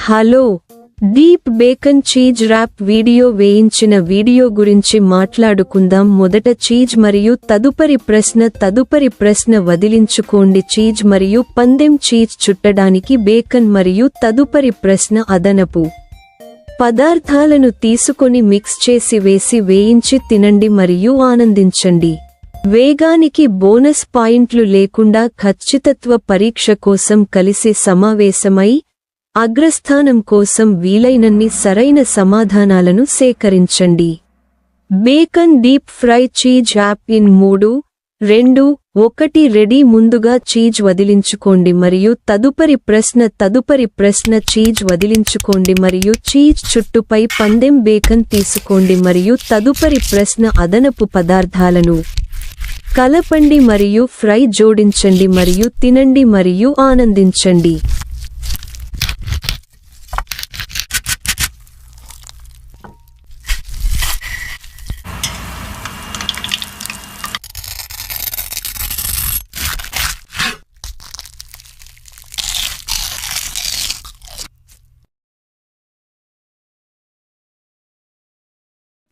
Hello, deep bacon cheese wrap video వేయించిన video గురించి మాట్లాడుకుందాం. మొదట చీజ్ మరియు తదుపరి ప్రశ్న వదిలించుకోండి. చీజ్ మరియు పందెం చీజ్ చుట్టడానికి బేకన్ మరియు తదుపరి ప్రశ్న అదనపు పదార్థాలను తీసుకొని మిక్స్ చేసి వేసి వేయించి తినండి మరియు ఆనందించండి. వేగానికి బోనస్ పాయింట్లు లేకుండా ఖచ్చితత్వ పరీక్ష కోసం కలిసి సమావేశమై అగ్రస్థానం కోసం వీలైనన్ని సరైన సమాధానాలను సేకరించండి. Bacon deep fry cheese app in 3, 2, 1 ready. ముందుగా చీజ్ వదిలించుకోండి మరియు తదుపరి ప్రశ్న చీజ్ వదిలించుకోండి మరియు చీజ్ చుట్టుపై పందెం బేకన్ తీసుకోండి మరియు తదుపరి ప్రశ్న అదనపు పదార్థాలను కలపండి మరియు ఫ్రై జోడించండి మరియు తినండి మరియు ఆనందించండి.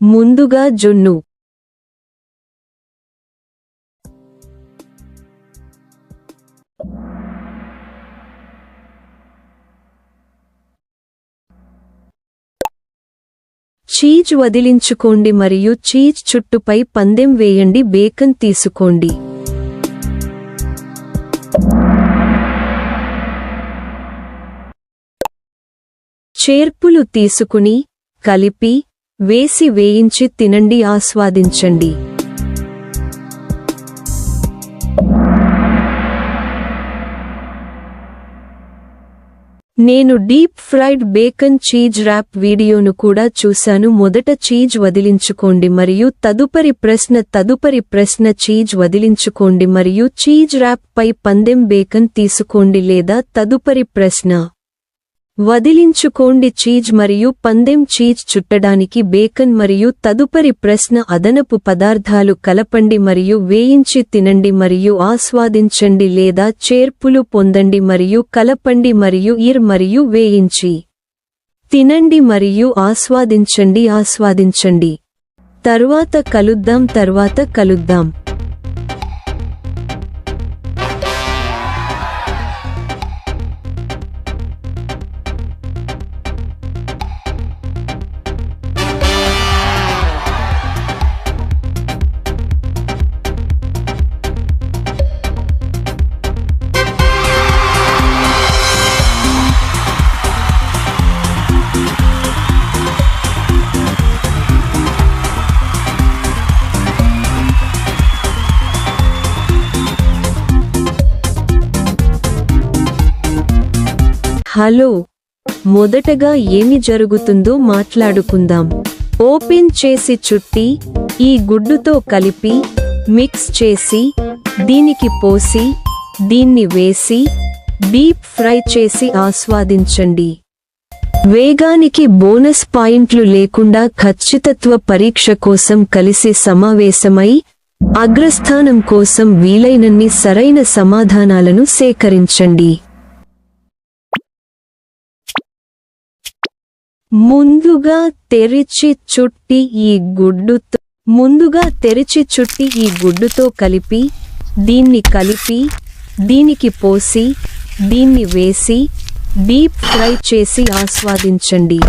ముందుగా జొన్ను, చీజ్ వదిలించుకోండి మరియు చీజ్ చుట్టుపై పందెం వేయండి. బేకన్ తీసుకోండి. చేర్పులు తీసుకుని కలిపి వేసి వేయించి తినండి, ఆస్వాదించండి. నేను deep fried bacon cheese wrap వీడియోను కూడా చూశాను. మొదట చీజ్ వదిలించుకోండి మరియు తదుపరి ప్రశ్న చీజ్ వదిలించుకోండి మరియు చీజ్ ర్యాప్ పై పందెం బేకన్ తీసుకోండి లేదా తదుపరి ప్రశ్న వదిలించుకోండి. చీజ్ మరియు పందెం చీజ్ చుట్టడానికి బేకన్ మరియు తదుపరి ప్రశ్న అదనపు పదార్థాలు కలపండి మరియు వేయించి తినండి మరియు ఆస్వాదించండి లేదా చేర్పులు పొందండి మరియు కలపండి మరియు వేయించి తినండి మరియు ఆస్వాదించండి. తర్వాత కలుద్దాం. హలో, మొదటగా ఏమి జరుగుతుందో మాట్లాడుకుందాం. ఓపెన్ చేసి చుట్టి ఈ గుడ్డుతో కలిపి మిక్స్ చేసి దీనికి పోసి దీన్ని వేసి డీప్ ఫ్రై చేసి ఆస్వాదించండి. వేగానికి బోనస్ పాయింట్లు లేకుండా ఖచ్చితత్వ పరీక్ష కోసం కలిసి సమావేశమై అగ్రస్థానం కోసం వీలైనన్ని సరైన సమాధానాలను సేకరించండి. ముందుగా తెరిచి చుట్టి ఈ గుడ్డుతో కలిపి దీనికి పోసి దీన్ని వేసి డీప్ ఫ్రై చేసి ఆస్వాదించండి.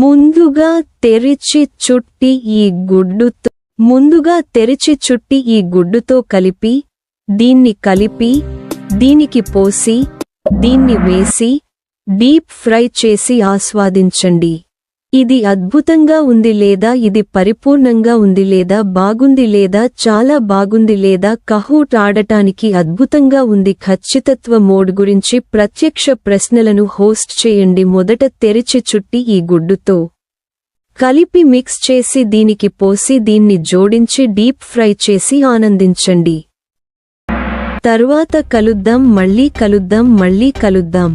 ముందుగా తెరిచి చుట్టి ఈ గుడ్డుతో కలిపి దీనికి పోసి దీన్ని వేసి డీప్ ఫ్రై చేసి ఆస్వాదించండి. ఇది అద్భుతంగా ఉంది లేదా ఇది పరిపూర్ణంగా ఉంది లేదా బాగుంది లేదా చాలా బాగుంది లేదా కహూట్ ఆడటానికి అద్భుతంగా ఉంది. ఖచ్చితత్వ మోడ్ గురించి ప్రత్యక్ష ప్రశ్నలను హోస్ట్ చేయండి. మొదట తెరిచి చుట్టి ఈ గుడ్డుతో కలిపి మిక్స్ చేసి దీనికి పోసి దీన్ని జోడించి డీప్ ఫ్రై చేసి ఆనందించండి. తరువాత కలుద్దాం, మళ్ళీ కలుద్దాం.